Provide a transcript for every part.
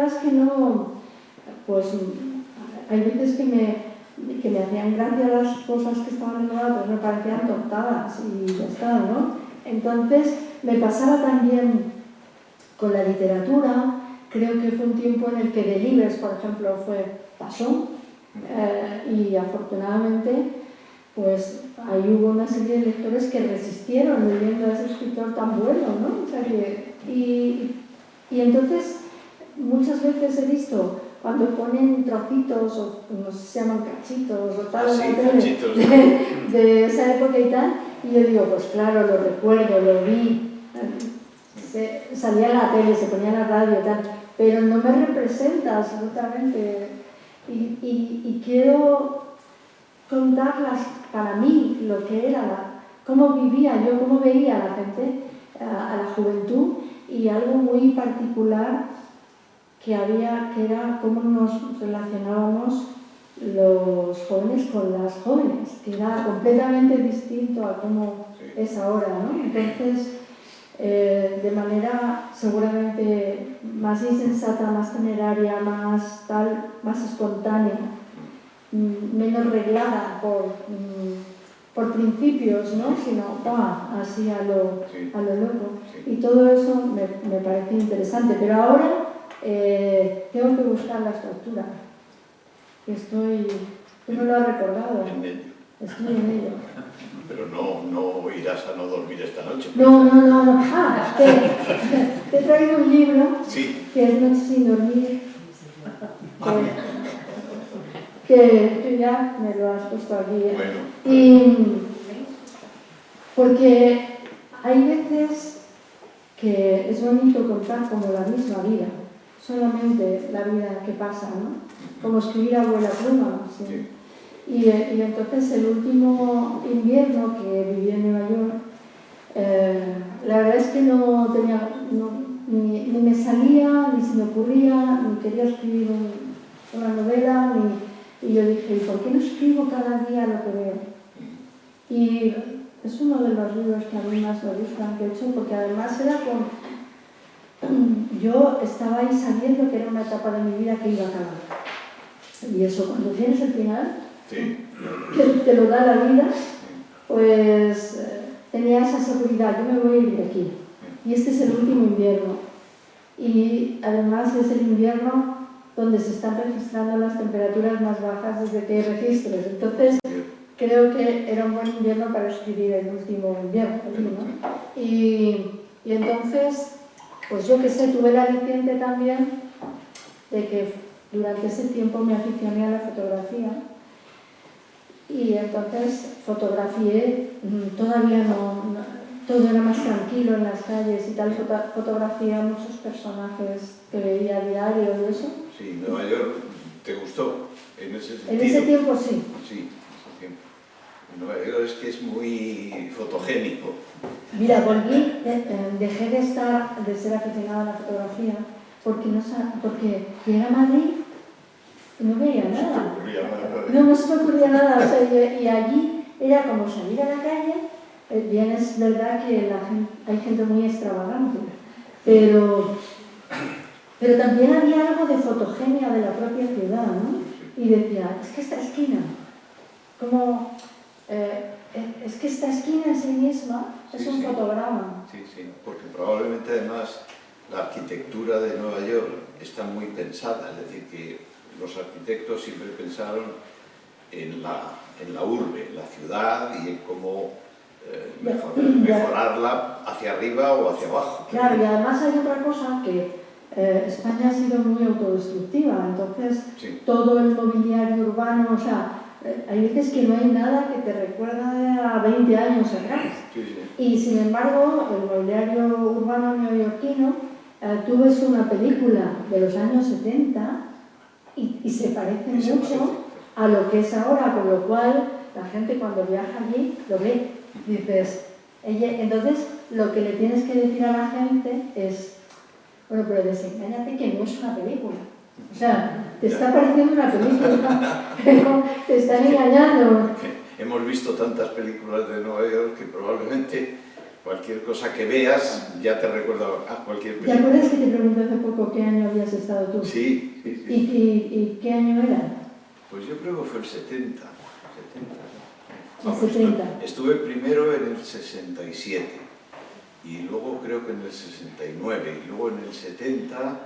verdad es que no, pues hay veces que me hacían gracia las cosas que estaban en moda, pero me parecían tontadas y ya está, ¿no? Entonces me pasaba también con la literatura. Creo que fue un tiempo en el que Delibes, por ejemplo, pasó, y afortunadamente pues ahí hubo una serie de lectores que resistieron leyendo a ese escritor tan bueno, ¿no? O sea y entonces muchas veces he visto cuando ponen trocitos o no sé si se llaman cachitos o tal de esa época y tal, y yo digo, pues claro, lo recuerdo, lo vi, salía en la tele, se ponía en la radio y tal, pero no me representa absolutamente, y quiero contarlas para mí lo que era, cómo vivía yo, cómo veía a la gente, a la juventud, y algo muy particular que era cómo nos relacionábamos los jóvenes con las jóvenes, que era completamente distinto a cómo es ahora, ¿no? Entonces, de manera seguramente más insensata, más temeraria, más espontánea, menos reglada por principios, ¿no? Sino así a lo loco. Y todo eso me parece interesante. Pero ahora tengo que buscar la estructura. Tú no lo has recordado. En ello. Estoy en ello. Pero no irás a no dormir esta noche. No. Te he traído un libro que es Noche sin dormir. Que tú ya me lo has puesto aquí. Bueno. Porque hay veces que es bonito contar como la misma vida, solamente la vida que pasa, ¿no? Como escribir Abuela Pluma. ¿Sí? Y entonces el último invierno que viví en Nueva York, la verdad es que no tenía, ni me salía, ni se me ocurría, ni quería escribir una novela, y yo dije, ¿y por qué no escribo cada día lo que veo? Y es uno de los libros que a mí más me gustan que he hecho, porque además era yo estaba ahí sabiendo que era una etapa de mi vida que iba a acabar. Y eso, cuando tienes el final, que te lo da la vida, pues tenía esa seguridad, yo me voy a ir de aquí. Y este es el último invierno. Y además es el invierno donde se están registrando las temperaturas más bajas desde que hay registros. Entonces, creo que era un buen invierno para escribir el último invierno, ¿no? Y entonces, pues yo que sé, tuve el aliciente también de que durante ese tiempo me aficioné a la fotografía, y entonces fotografié, todavía todo era más tranquilo en las calles y tal, fotografié a muchos personajes que veía a diario y eso. Sí, Nueva York, ¿te gustó en ese sentido? En ese tiempo sí. Sí, en ese tiempo. Nueva York es que es muy fotogénico. Mira, volví, dejé de ser aficionada a la fotografía porque llegué a Madrid y no veía nada. No se me ocurría nada. O sea, y allí era como salir a la calle. Bien, es verdad que hay gente muy extravagante, pero también había algo de fotogenia de la propia ciudad, ¿no? Y decía, es que esta esquina, es que esta esquina en sí misma es un fotograma. Sí, porque probablemente además la arquitectura de Nueva York está muy pensada, es decir, que los arquitectos siempre pensaron en la urbe, en la ciudad, y en cómo mejorarla hacia arriba o hacia abajo. Claro, y además hay otra cosa, que España ha sido muy autodestructiva, entonces todo el mobiliario urbano, o sea, hay veces que no hay nada que te recuerda a 20 años atrás. Y sin embargo, el mobiliario urbano neoyorquino, tú ves una película de los años 70 y se parece mucho a lo que es ahora, con lo cual la gente cuando viaja allí lo ve. Dices, entonces lo que le tienes que decir a la gente es, bueno, pero desengáñate que no es una película. O sea, te está pareciendo una película, pero te están engañando. Hemos visto tantas películas de Nueva York que probablemente cualquier cosa que veas ya te recuerda a cualquier ¿Te película. acuerdas que te pregunté hace poco qué año habías estado tú? Sí, sí, sí. ¿Y qué año era? Pues yo creo que fue el 70. El 70. Estuve primero en el 67 y luego creo que en el 69 y luego en el 70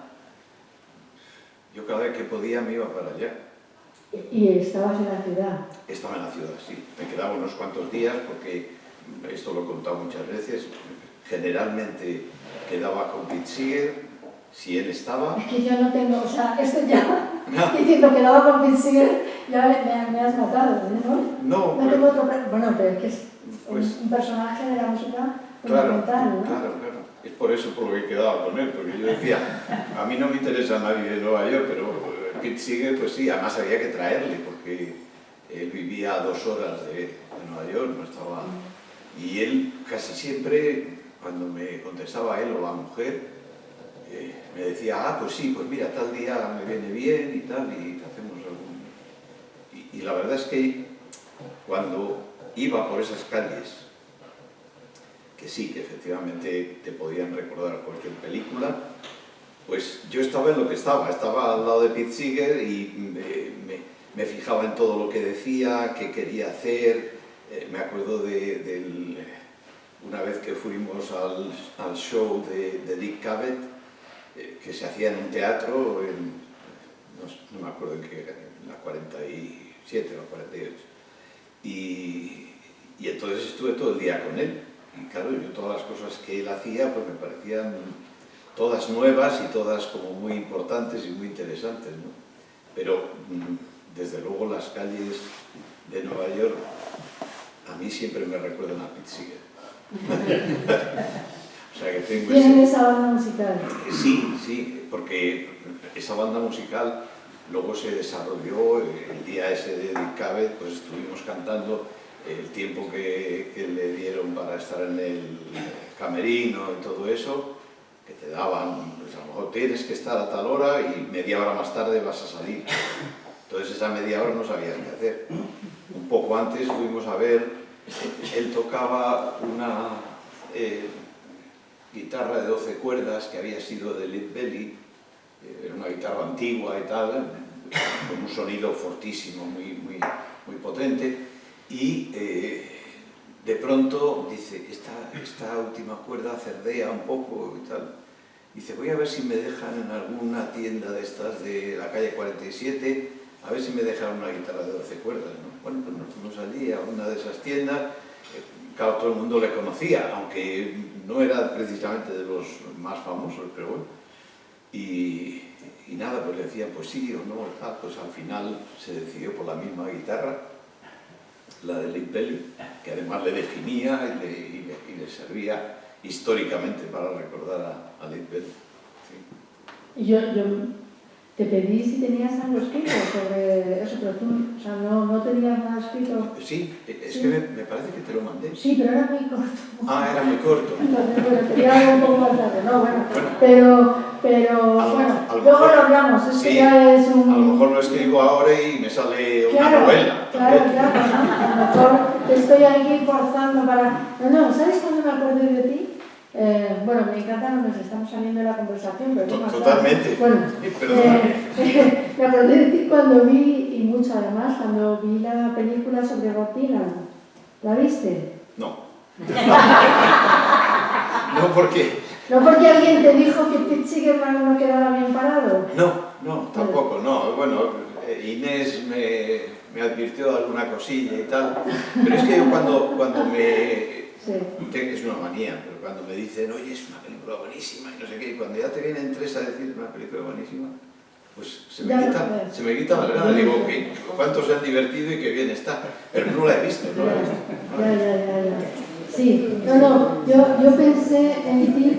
yo cada vez que podía me iba para allá. ¿Y estabas en la ciudad? Estaba en la ciudad, sí. Me quedaba unos cuantos días porque, esto lo he contado muchas veces, generalmente quedaba con Pete Seeger, si él estaba. Es que yo no tengo, o sea, esto ya, diciendo que daba con Pete Seeger, ya me has matado, ¿no? No, No tengo otro, bueno, pero es que es pues, un personaje de la música claro, fundamental, ¿no? claro. Es por eso por lo que quedaba con él, porque yo decía, a mí no me interesa nadie de Nueva York, pero Pete Seeger, pues sí, además había que traerle, porque él vivía a 2 horas de Nueva York, no estaba. Y él casi siempre, cuando me contestaba él o la mujer, me decía, pues sí, pues mira, tal día me viene bien y tal, y hacemos algún. Y la verdad es que cuando iba por esas calles, que sí, que efectivamente te podían recordar cualquier película, pues yo estaba en lo que estaba al lado de Pete Seeger y me fijaba en todo lo que decía, qué quería hacer. Me acuerdo una vez que fuimos al show de Dick Cavett, que se hacía en un teatro, no me acuerdo en qué, en la 47 o 48. Y entonces estuve todo el día con él. Y claro, yo todas las cosas que él hacía pues me parecían todas nuevas y todas como muy importantes y muy interesantes, ¿no? Pero desde luego las calles de Nueva York a mí siempre me recuerdan a Pete Seeger. O sea que tengo ¿Tienen esa banda musical? Sí, porque esa banda musical luego se desarrolló el día ese de Dick Cavett, pues estuvimos cantando el tiempo que le dieron para estar en el camerino y todo eso, que te daban, pues a lo mejor tienes que estar a tal hora y media hora más tarde vas a salir. Entonces esa media hora no sabías qué hacer. Un poco antes fuimos a ver, él tocaba una guitarra de 12 cuerdas que había sido de Lead Belly, era una guitarra antigua y tal, con un sonido fortísimo, muy potente. Y de pronto dice, esta última cuerda cerdea un poco y tal. Dice, voy a ver si me dejan en alguna tienda de estas de la calle 47, a ver si me dejan una guitarra de 12 cuerdas, ¿no? Bueno, pues nos fuimos allí a una de esas tiendas. Claro, todo el mundo le conocía, aunque no era precisamente de los más famosos, pero bueno. Y nada, pues le decían, pues sí o no, tal. Pues al final se decidió por la misma guitarra, la de Lead Belly, que además le definía y le servía históricamente para recordar a Lead Belly. Sí. Y yo te pedí si tenías algo escrito sobre eso, pero tú, o sea, no tenías nada escrito. Sí, es ¿Sí? que me parece que te lo mandé. Sí, pero era muy corto. Ah, era muy corto. Entonces, bueno, quería algo un poco más largo, no, bueno. Pero bueno, luego lo hablamos, es que ya es un. A lo mejor lo escribo ahora y me sale una novela. Claro, a lo mejor te estoy aquí forzando para. No, ¿sabes cuándo me acordé de ti? Bueno, me encanta, nos estamos saliendo de la conversación, pero totalmente. Bueno, me acordé de ti cuando vi, y mucho además, cuando vi la película sobre Bob Dylan. ¿La viste? No. No, porque... ¿No porque alguien te dijo que Pete Seeger no quedaba bien parado? No, tampoco, no. Bueno, Inés me advirtió de alguna cosilla y tal, pero es que yo cuando me... Sí. Es una manía, pero cuando me dicen, oye, es una película buenísima y no sé qué, y cuando ya te vienen 3 a decir una película buenísima, pues se me quita la gana. Digo, que cuántos se han divertido y qué bien está, pero no la he visto, no la he visto. Ya. Sí, yo pensé en ti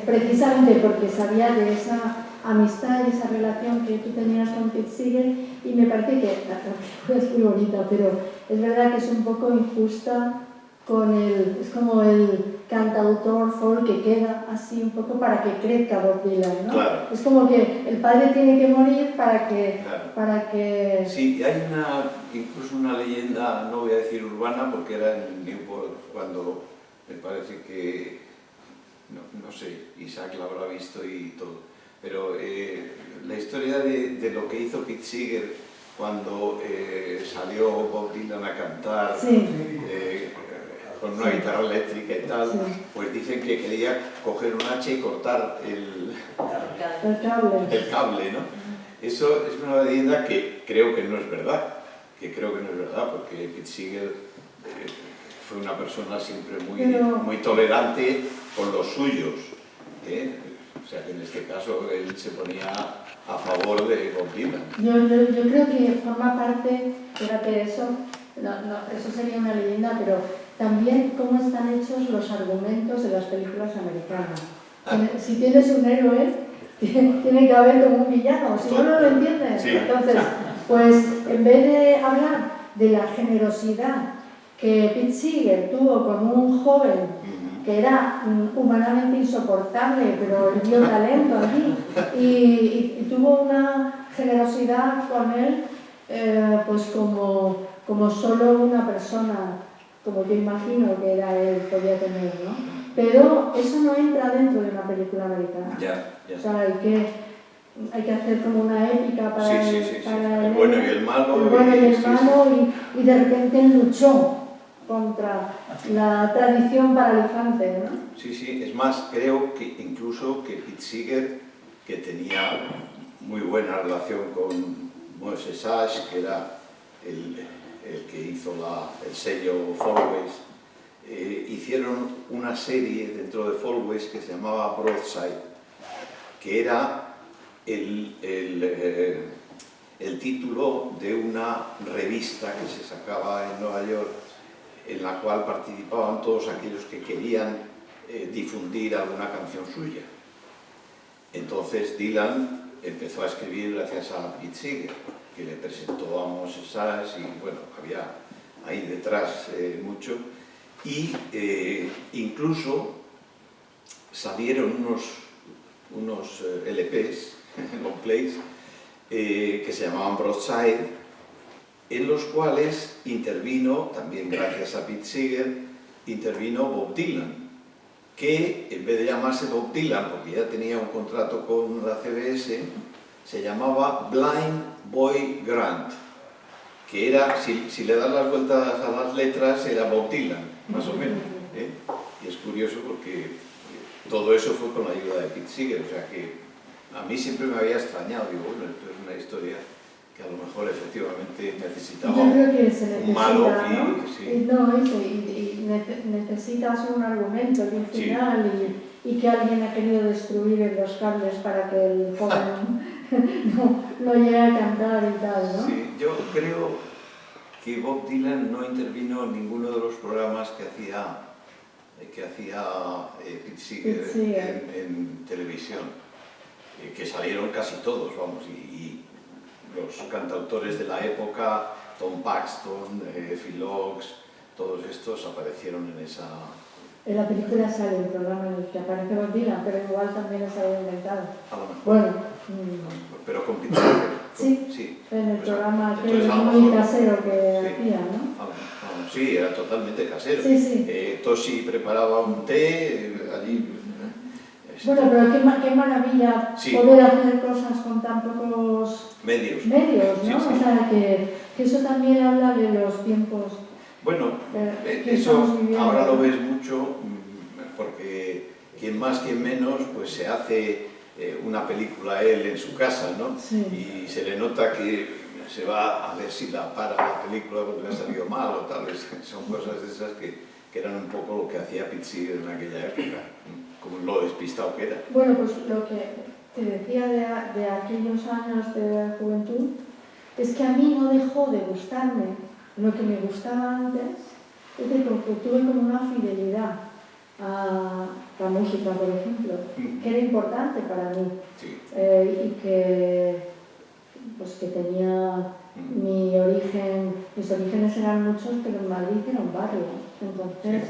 precisamente porque sabía de esa amistad y esa relación que tú tenías con Pete Seeger, y me parece que la película es muy bonita, pero es verdad que es un poco injusta con es como el cantautor folk que queda así un poco para que crezca Bob Dylan, ¿no? Claro. Es como que el padre tiene que morir para Claro. que... Sí, y hay incluso una leyenda, no voy a decir urbana, porque era en Newport cuando me parece que, no sé, Isaac la habrá visto y todo, pero la historia de lo que hizo Pete Seeger cuando salió Bob Dylan a cantar con una guitarra eléctrica y tal, pues dicen que quería coger un hacha y cortar el cable, ¿no? Eso es una leyenda que creo que no es verdad, porque Pete Seeger fue una persona siempre muy tolerante con los suyos, o sea que en este caso él se ponía a favor de Bob Dylan. Yo creo que forma parte, fíjate, eso sería una leyenda, pero también cómo están hechos los argumentos de las películas americanas. Si tienes un héroe, tiene que haber como un villano, si no lo entiendes. Sí. Entonces, pues en vez de hablar de la generosidad que Pete Seeger tuvo con un joven que era humanamente insoportable, pero él dio talento allí y tuvo una generosidad con él, pues como solo una persona, como yo imagino que era él, podía tener, ¿no? Pero eso no entra dentro de una película americana. O sea, hay que hacer como una épica para el bueno y el malo. Y de repente él luchó contra la tradición paralizante, ¿no? Sí, es más, creo que incluso que Pete Seeger, que tenía muy buena relación con Moise Sachs, que era el que hizo el sello Folkways, hicieron una serie dentro de Folkways que se llamaba Broadside, que era el título de una revista que se sacaba en Nueva York, en la cual participaban todos aquellos que querían difundir alguna canción suya. Entonces Dylan empezó a escribir gracias a Pete Seeger, que le presentó a Moise Sachs, y bueno, había ahí detrás mucho. Y incluso salieron unos LPs, long plays, que se llamaban Broadside, en los cuales intervino, también gracias a Pete Seeger, intervino Bob Dylan, que en vez de llamarse Bob Dylan, porque ya tenía un contrato con la CBS, se llamaba Blind Boy Grant, que era, si le das las vueltas a las letras, era Bob Dylan, más o menos. Y es curioso porque todo eso fue con la ayuda de Pete Seeger, o sea que a mí siempre me había extrañado, digo, bueno, esto es una historia que a lo mejor efectivamente necesitaba un malo, y necesitas un argumento y un final, y que alguien ha querido destruir los cables para que el joven no llegue a cantar y tal, ¿no? Sí, yo creo que Bob Dylan no intervino en ninguno de los programas que hacía Pete Seeger en televisión, que salieron casi todos, vamos, y los cantautores de la época, Tom Paxton, Phil Ochs, todos estos aparecieron en esa... En la película sale un programa en el que aparece Bob Dylan, pero igual también se había inventado. A lo mejor. Bueno. Pero con Pete Seeger. Sí, en el programa que es muy casero que hacía, ¿no? Sí, era totalmente casero. Sí. Toshi preparaba un té, allí... Bueno, pero qué maravilla poder hacer cosas con tan pocos medios, ¿no? Sí. O sea, que eso también habla de los tiempos. Bueno, eso ahora lo ves mucho, porque quien más, quien menos, pues se hace una película él en su casa, ¿no? Sí. Y se le nota que se va a ver si la para la película porque le ha salido mal o tal vez. Son cosas de esas que eran un poco lo que hacía Pete Seeger en aquella época, como lo despistado que era. Bueno, pues lo que te decía de aquellos años de juventud es que a mí no dejó de gustarme lo que me gustaba antes, es decir, porque tuve como una fidelidad a la música, por ejemplo, que era importante para mí, y que tenía mis orígenes eran muchos, pero en Madrid era un barrio, entonces,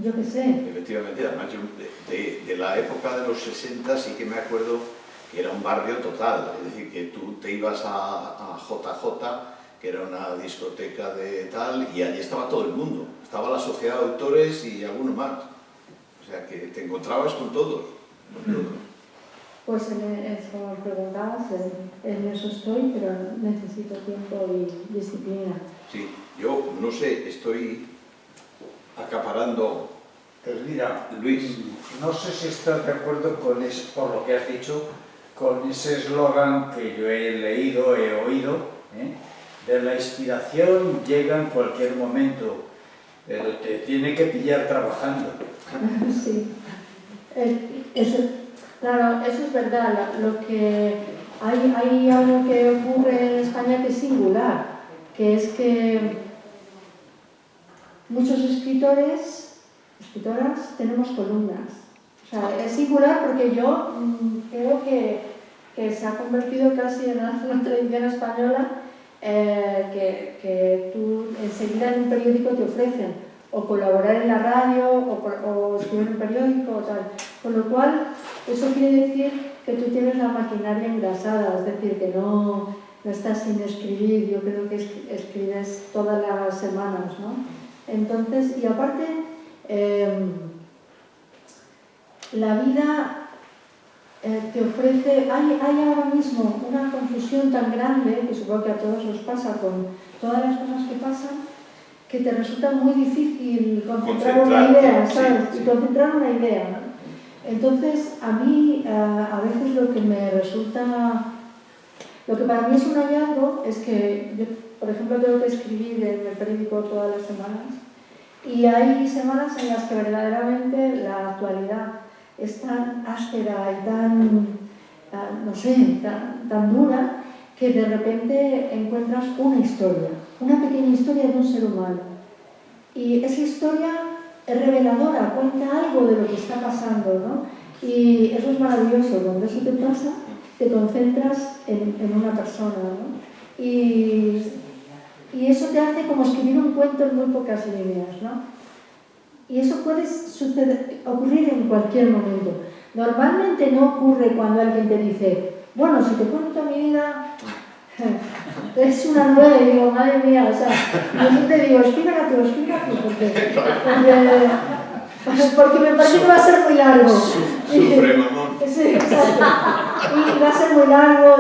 yo qué sé. Efectivamente, además yo de la época de los 60 sí que me acuerdo que era un barrio total, es decir, que tú te ibas a JJ que era una discoteca de tal, y allí estaba todo el mundo. Estaba la sociedad de autores y alguno más. O sea, que te encontrabas con todos. Con todos. Pues como preguntabas, en eso estoy, pero necesito tiempo y disciplina. Sí, yo no sé, estoy acaparando. Pues mira, Luis. No sé si estás de acuerdo con por lo que has dicho, con ese eslogan que yo he leído, he oído, de la inspiración llega en cualquier momento, pero te tiene que pillar trabajando. Sí, claro, eso es verdad. Lo que hay algo que ocurre en España que es singular, que es que muchos escritoras tenemos columnas. O sea, es singular porque yo creo que se ha convertido casi en una tradición española, que tú enseguida en un periódico te ofrecen o colaborar en la radio o escribir en un periódico o tal. Con lo cual, eso quiere decir que tú tienes la maquinaria engrasada, es decir, que no estás sin escribir. Yo creo que escribes todas las semanas, ¿no? Entonces, y aparte, la vida te ofrece, hay ahora mismo una confusión tan grande, que supongo que a todos nos pasa con todas las cosas que pasan, que te resulta muy difícil concentrar una idea, ¿sabes? Sí, sí. Y concentrar una idea, ¿no? Entonces, a mí, a veces lo que para mí es un hallazgo es que yo, por ejemplo, tengo que escribir en el periódico todas las semanas, y hay semanas en las que verdaderamente la actualidad es tan áspera y tan, no sé, tan dura, que de repente encuentras una historia, una pequeña historia de un ser humano. Y esa historia es reveladora, cuenta algo de lo que está pasando, ¿no? Y eso es maravilloso. Cuando eso te pasa, te concentras en una persona, ¿no? Y eso te hace como escribir un cuento en muy pocas líneas, ¿no? Y eso puede ocurrir en cualquier momento. Normalmente no ocurre cuando alguien te dice, bueno, si te cuento mi vida, es una novela, y digo, madre mía, o sea, yo te digo, escríbela tú, porque me parece que va a ser muy largo. Sufre, mamón. Sí, exacto. Y va a ser muy largo,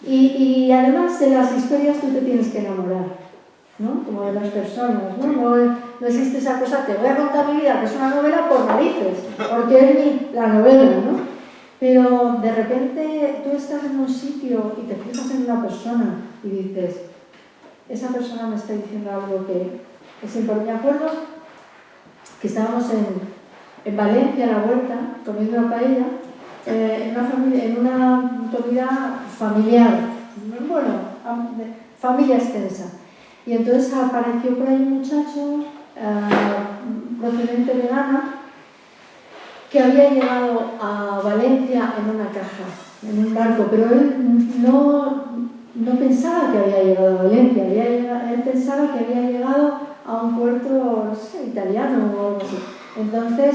y además de las historias tú te tienes que enamorar, ¿no? Como de las personas, ¿no? No existe esa cosa, te voy a contar mi vida, que es una novela por narices, porque es la novela, ¿no? Pero de repente tú estás en un sitio y te fijas en una persona y dices, esa persona me está diciendo algo que es importante. Me acuerdo que estábamos en Valencia, a la huerta, comiendo una paella, en una comida familiar, bueno, familia extensa. Y entonces apareció por ahí un muchacho procedente de Ghana, que había llegado a Valencia en una caja, en un barco, pero él no pensaba que había llegado a Valencia, él pensaba que había llegado a un puerto, no sé, italiano o algo así. Entonces,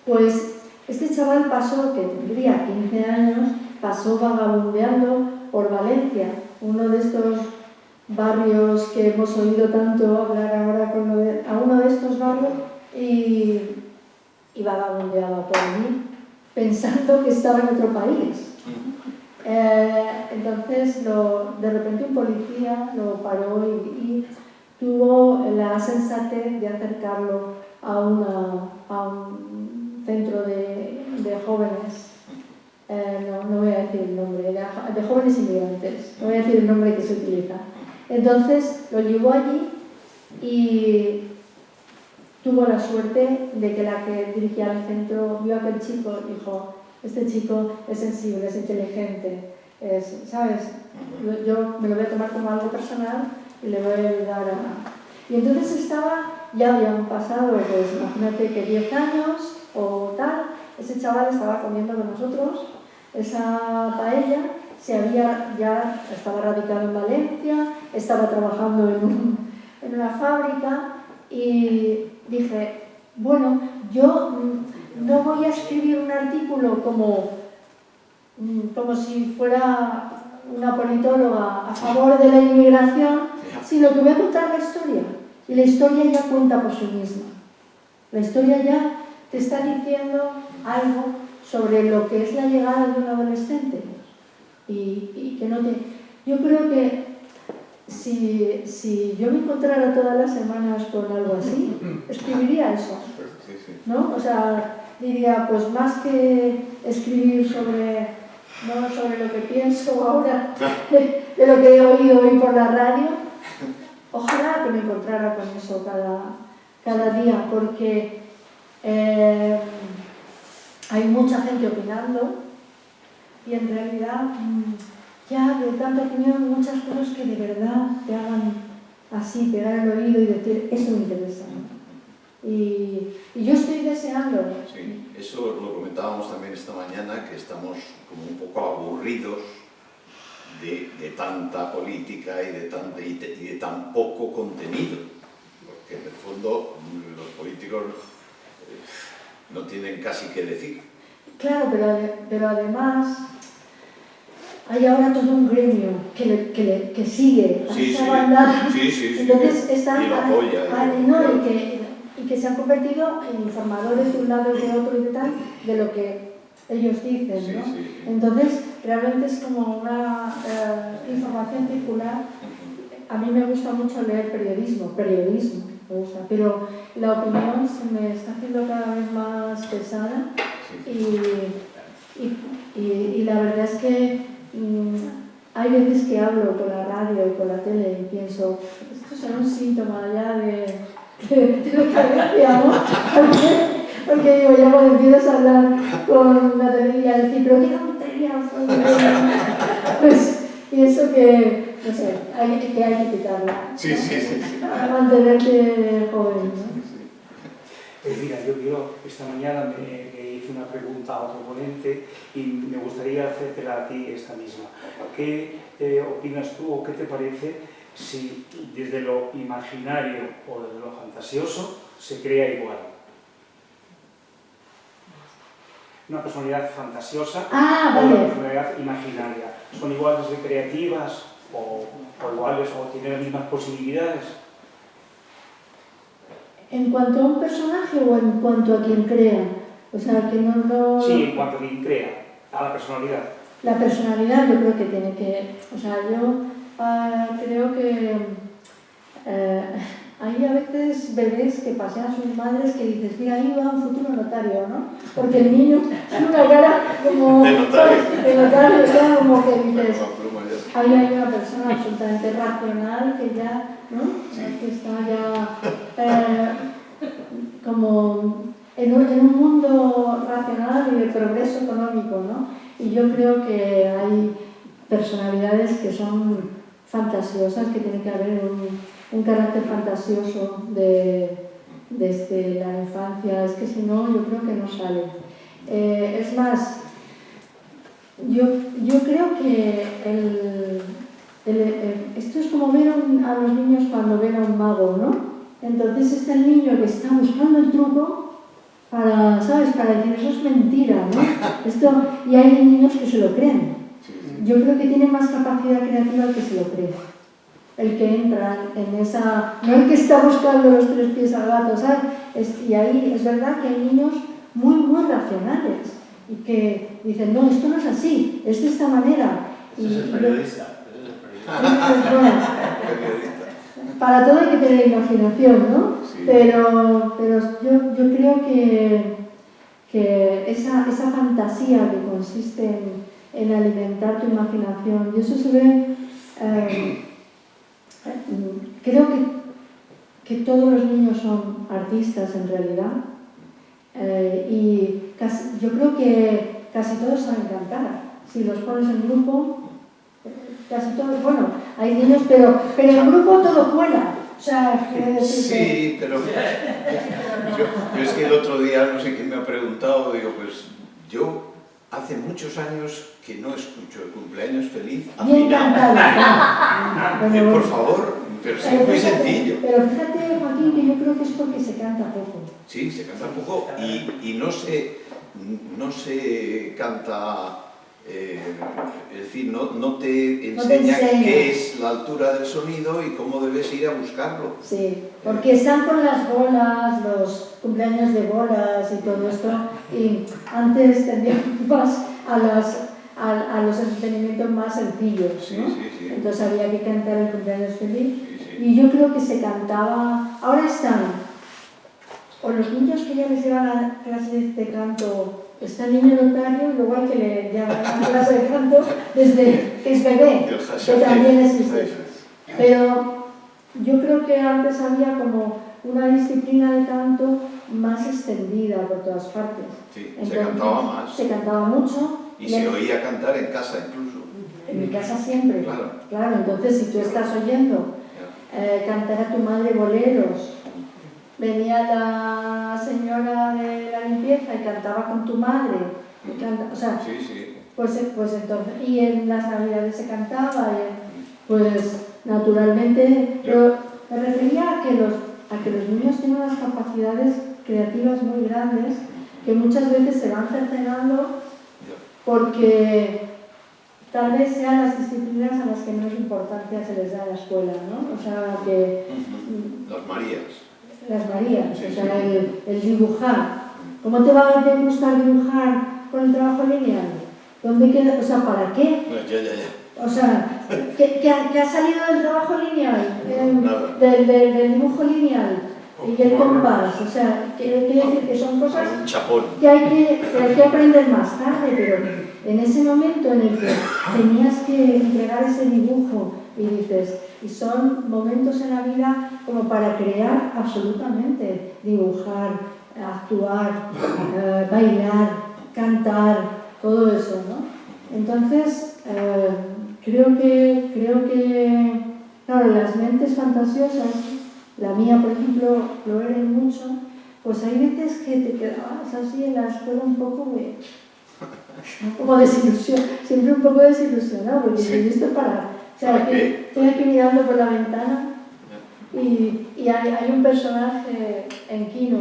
pues este chaval pasó, que tendría 15 años, pasó vagabundeando por Valencia, uno de estos barrios que hemos oído tanto hablar ahora, a uno de estos barrios, y vagabundeaba por allí pensando que estaba en otro país. Entonces de repente un policía lo paró y tuvo la sensatez de acercarlo a un centro de jóvenes, no voy a decir el nombre, de jóvenes inmigrantes, no voy a decir el nombre que se utiliza. Entonces lo llevó allí y tuvo la suerte de que la que dirigía el centro vio a aquel chico y dijo, este chico es sensible, es inteligente, ¿sabes? Yo me lo voy a tomar como algo personal y le voy a ayudar a... Y entonces ya habían pasado, pues imagínate que 10 años o tal, ese chaval estaba comiendo con nosotros esa paella, ya estaba radicado en Valencia, estaba trabajando en una fábrica, y dije, bueno, yo no voy a escribir un artículo como si fuera una politóloga a favor de la inmigración, sino que voy a contar la historia. Y la historia ya cuenta por sí misma. La historia ya te está diciendo algo sobre lo que es la llegada de un adolescente. Y que no te... Yo creo que si yo me encontrara todas las semanas con algo así, escribiría eso, ¿no? O sea, diría, pues más que escribir sobre, no sobre lo que pienso ahora, de lo que he oído hoy por la radio, ojalá que me encontrara con eso cada día, porque hay mucha gente opinando y en realidad ya de tanta opinión muchas cosas que de verdad te hagan así, pegar el oído y decir, eso me interesa, ¿no? Y yo estoy deseando. Sí, eso lo comentábamos también esta mañana, que estamos como un poco aburridos de tanta política y de tan poco contenido, porque en el fondo los políticos no tienen casi que decir. Claro, pero además hay ahora todo un gremio que sigue a esa bandada. Entonces están y lo apoya. Y que se han convertido en informadores de un lado y de otro y de tal, de lo que ellos dicen, ¿no? Entonces realmente es como una información circular. A mí me gusta mucho leer periodismo me gusta, pero la opinión se me está haciendo cada vez más pesada y la verdad es que hay veces que hablo con la radio y con la tele y pienso, esto será un síntoma ya de lo que decíamos, porque digo, ya cuando empiezas a hablar con la tele y a decir, pero qué tonterías, pues pienso que, no sé, hay que quitarla. Para mantenerte joven, ¿no? Mira, yo esta mañana me hice una pregunta a otro ponente y me gustaría hacértela a ti esta misma. ¿Qué opinas tú o qué te parece si desde lo imaginario o desde lo fantasioso se crea igual? Una personalidad fantasiosa o una personalidad imaginaria. ¿Son iguales de creativas o iguales o tienen las mismas posibilidades? ¿En cuanto a un personaje o en cuanto a quien crea? O sea, que no... Sí, en cuanto a quien crea, a la personalidad. La personalidad yo creo que tiene que... O sea, yo creo que hay a veces bebés que pasean a sus madres que dices, mira, ahí va un futuro notario, ¿no? Porque el niño tiene una cara como... de notario, ya como que dices... Ahí hay una persona absolutamente racional que ya, ¿no? Que está ya como en un mundo racional y de progreso económico, ¿no? Y yo creo que hay personalidades que son fantasiosas, que tiene que haber un carácter fantasioso desde la infancia, es que si no, yo creo que no sale. Es más, yo creo que esto es como ver a los niños cuando ven a un mago, ¿no? Entonces está el niño que está buscando el truco para, ¿sabes? Para decir, eso es mentira, ¿no? Y hay niños que se lo creen. Yo creo que tienen más capacidad creativa el que se lo cree. El que entra en esa... No el que está buscando los tres pies al gato, ¿sabes? Y ahí es verdad que hay niños muy, muy racionales y que dicen, no, esto no es así, es de esta manera. Ese es el periodista. Bueno, para todo hay que tener imaginación, ¿no? Sí. Pero yo creo que esa fantasía que consiste en alimentar tu imaginación, y eso se ve, creo que todos los niños son artistas en realidad, y yo creo que casi todos saben cantar. Si los pones en grupo, casi todos, bueno, hay niños, pero en grupo todo cuela. O sea, sí, pero yo es que el otro día, no sé quién me ha preguntado, digo, pues yo hace muchos años que no escucho el cumpleaños feliz bien afinado. cantado. Por favor, pero sí, muy sencillo. Pero fíjate, Joaquín, que yo creo que es porque se canta poco. Sí, se canta poco y no se canta es decir, no te enseña qué es la altura del sonido y cómo debes ir a buscarlo. Sí, porque están con las bolas, los cumpleaños de bolas y todo esto, y antes tendíamos más a los entretenimientos más sencillos, ¿no? Sí. Entonces había que cantar el cumpleaños feliz, Sí. y yo creo que se cantaba. Ahora están, o los niños que ya les llevan a clases de canto, está el niño notario, y luego hay que le llevan a clase de canto desde que es bebé, que también existe. Pero yo creo que antes había como una disciplina de canto más extendida por todas partes. Sí, entonces, se cantaba más. Se cantaba mucho. Y se oía cantar en casa incluso. En mi casa siempre. Claro. Entonces si tú estás oyendo cantar a tu madre boleros, venía la señora de la limpieza y cantaba con tu madre, o sea, Sí. pues entonces, y en las navidades se cantaba, pues naturalmente, pero me refería a que los niños tienen unas capacidades creativas muy grandes que muchas veces se van cercenando porque tal vez sean las disciplinas a las que menos importancia se les da en la escuela, ¿no? O sea, que... Las Marías. Las Marías, Sí, o sea, el dibujar. ¿Cómo te va a gustar dibujar con el trabajo lineal? ¿Dónde queda? O sea, ¿para qué? Ya. O sea, ¿qué ha salido del trabajo lineal? Nada. Del dibujo lineal y el compás. O sea, quiere decir que son cosas Un chapón. que hay que aprender más tarde, pero en ese momento en el que tenías que entregar ese dibujo y dices, y son momentos en la vida como para crear absolutamente, dibujar, actuar, bailar, cantar, todo eso, ¿no? Entonces, creo que, claro, las mentes fantasiosas, la mía, por ejemplo, lo eran mucho, pues hay veces que te quedabas así en la escuela un poco como desilusión, siempre un poco desilusionado, porque Sí. ¿y esto para? O sea, estoy aquí mirando por la ventana y hay un personaje en Kino,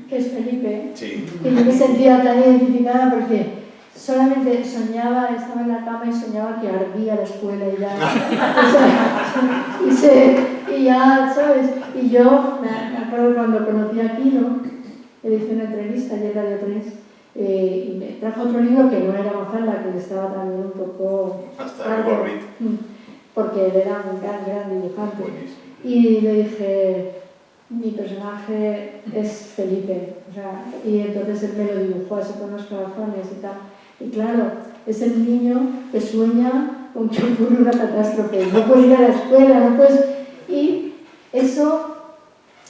que es Felipe, Sí. que yo me sentía tan identificada porque solamente soñaba, estaba en la cama y soñaba que ardía la escuela y ya, o sea, y ya, ¿sabes? Y yo me acuerdo cuando conocí a Kino, le hice una entrevista ayer Radio 3, y me trajo otro libro que no era Mafalda, que estaba también un poco... Hasta aburrido. Porque él era un gran dibujante. Buenísimo. Y le dije, mi personaje es Felipe, o sea, y entonces él me lo dibujó así con los corazones y tal. Y claro, es el niño que sueña con que ocurre una catástrofe, no puedes ir a la escuela, no puedes... Y eso,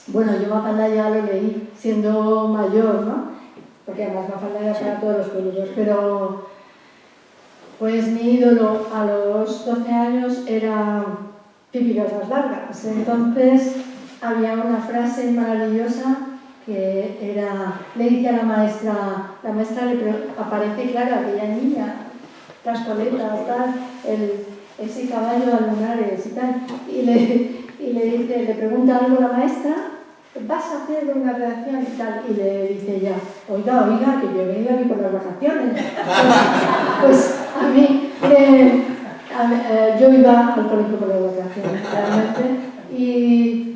bueno, yo Mafalda ya lo leí siendo mayor, ¿no? Porque además Mafalda era para todos los pueblos, pero pues mi ídolo a los 12 años era Pipi Gafas Largas. Entonces había una frase maravillosa que era, le dice a la maestra le aparece, claro, aquella niña, las coletas, tal, ese caballo de lunares y tal, y le pregunta algo a la maestra, ¿vas a hacer una redacción y tal? Y le dice ella, oiga, que yo he venido aquí por las vacaciones. Pues a mí, yo iba al colegio por las vacaciones, realmente, y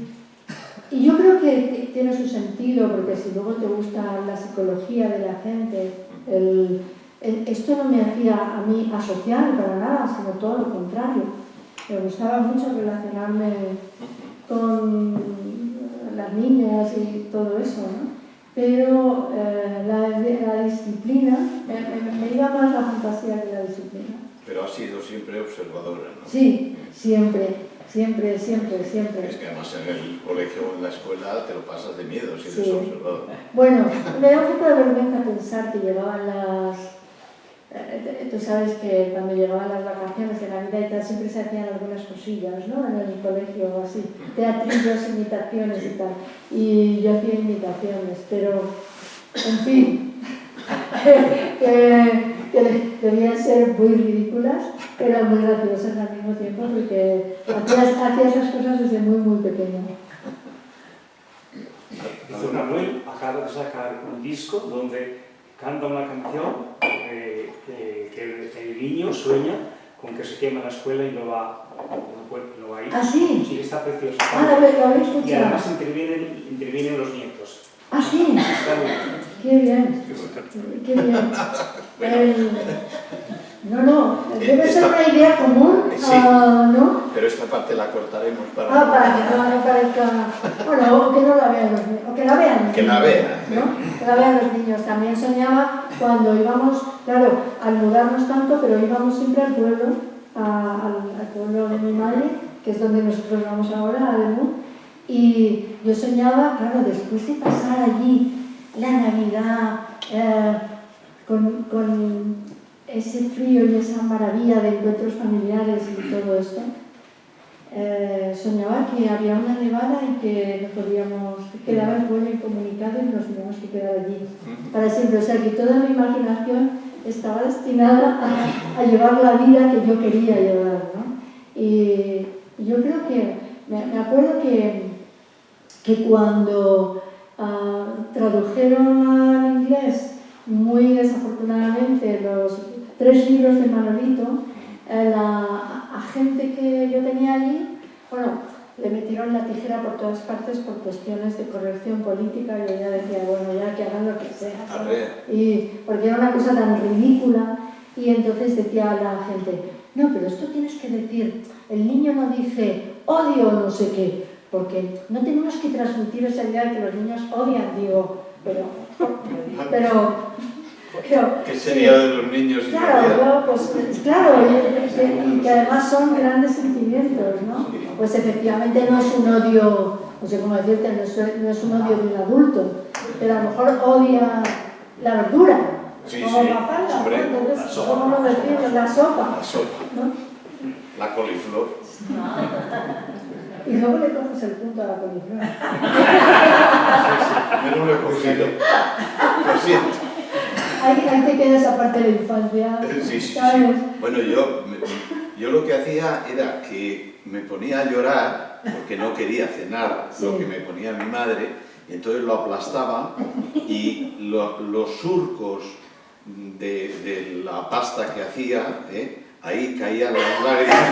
yo creo que tiene su sentido, porque si luego te gusta la psicología de la gente, esto no me hacía a mí asociar para nada, sino todo lo contrario. Me gustaba mucho relacionarme con las niñas y todo eso, ¿no? Pero la disciplina, me iba más la fantasía que la disciplina. Pero has sido siempre observadora, ¿no? Sí, siempre. Es que además en el colegio o en la escuela te lo pasas de miedo si eres observador. Bueno, me da un poco de vergüenza pensar que llegaban tú sabes que cuando llegaban las vacaciones de Navidad y tal, siempre se hacían algunas cosillas, ¿no? En el colegio o así, teatrillos, imitaciones y tal. Y yo hacía imitaciones, pero, en fin, que debían ser muy ridículas, pero muy graciosas al mismo tiempo, porque hacía esas cosas desde muy pequeño. Manuel acaba de sacar un disco donde canta una canción que el niño sueña con que se quema la escuela y no va a ir. ¿Ah, sí? Sí, está precioso. Ah, lo había Y escuchado. además intervienen los nietos. Ah, sí. Está muy bien. Qué bien. Qué bien. No, debe ser una idea común, Sí. ¿no? Pero esta parte la cortaremos para... Para que no parezca... Bueno, o que no la vean los niños, o que la vean. Que la vean, ¿no? Que la vean los niños. También soñaba cuando íbamos, claro, al mudarnos tanto, pero íbamos siempre al pueblo, al pueblo de mi madre, que es donde nosotros vamos ahora, a Ademuz, y yo soñaba, claro, después de pasar allí la Navidad, con ese frío y esa maravilla de encuentros familiares y todo esto, soñaba que había una nevada y que quedaba el pueblo incomunicado y nos teníamos que quedar allí para siempre. O sea que toda mi imaginación estaba destinada a llevar la vida que yo quería llevar, ¿no? Y yo creo que, me acuerdo que cuando tradujeron al inglés, muy desafortunadamente, los 3 libros de Manolito, a gente que yo tenía allí, bueno, le metieron la tijera por todas partes por cuestiones de corrección política y ella decía, bueno, ya que hagan lo que sea, ¿no? Y porque era una cosa tan ridícula, y entonces decía a la gente, no, pero esto tienes que decir, el niño no dice odio no sé qué, porque no tenemos que transmitir esa idea de que los niños odian, digo, pero ¿Qué sería de los niños? Claro, y que además son grandes sentimientos, ¿no? Pues efectivamente no es un odio, no sé cómo decirte, no es un odio de un adulto, pero a lo mejor odia la verdura, como la falda, ¿no? Entonces, ¿cómo no decirlo? La sopa, ¿no? La coliflor. Y luego le coges el punto a la coliflor. Yo no lo he cogido. Lo siento. Ahí te queda esa parte de la infancia, Sí. ¿sabes? Bueno, yo lo que hacía era que me ponía a llorar porque no quería cenar lo que me ponía mi madre, y entonces lo aplastaba y los surcos de la pasta que hacía, ahí caían las lágrimas.